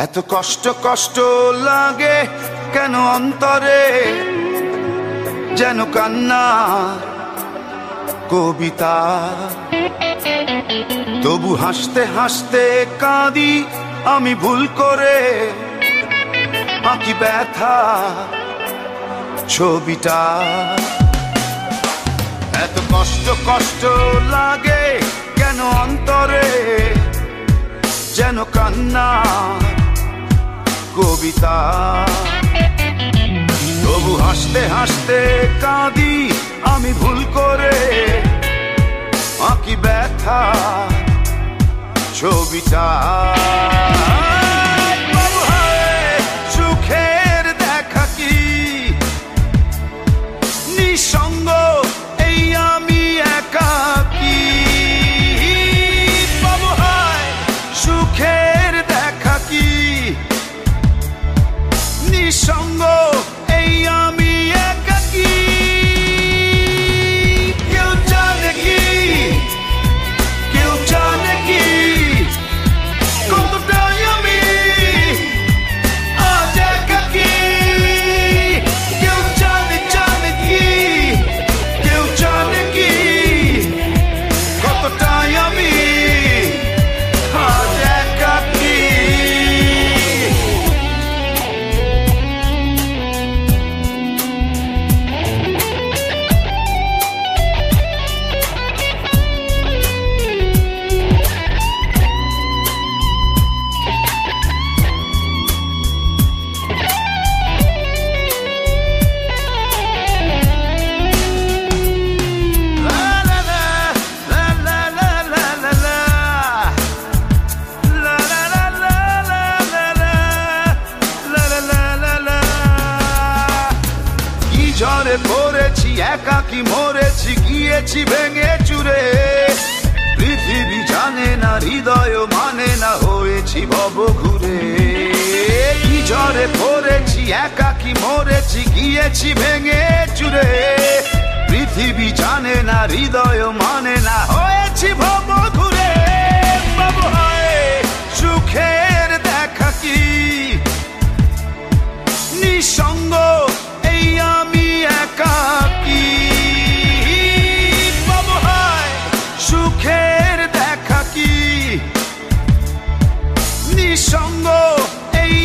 এত কষ্ট কষ্ট লাগে কেন অন্তরে, যেন কান্না কবিতা। তবু হাসতে হাসতে কাঁদি আমি ভুল করে, আঁকি ব্যথা ছবিটা। এত কষ্ট কষ্ট লাগে কেন অন্তরে, যেন কান্না কবিতা। তবু হাসতে হাসতে কাঁদি আমি ভুল করে, আঁকি ব্যথা ছবিটা। সুখের দেখা কি নিঃসঙ্গ, এই আমি একাকী। বাবু হায় সুখের দেখা কি নিঃসঙ্গ, এই আমি একাকী। কেউ জানে কি, কেউ জানে কি কতটাই আমি আজ একাকী। কেউ জানে জানে কি, কেউ জানে কি কতটাই আমি আজ একাকী। ঝড়ে পড়েছি একাকী মরেছি, গিয়েছি ভেঙে চুরে। পৃথিবী জানে না, হৃদয় মানে না, হয়েছি ভব ঘুরে। কি ঝড়ে পড়েছি একাকী মরেছি, গিয়েছি ভেঙে চুরে। পৃথিবী জানে না, হৃদয় মানে না, হয়েছি ভব ঘুরে। বাবু হায় সুখের দেখা কি নিঃসঙ্গ, এই আমি একাকী। বাবু হায় সুখের দেখা কি নিঃসঙ্গ, এই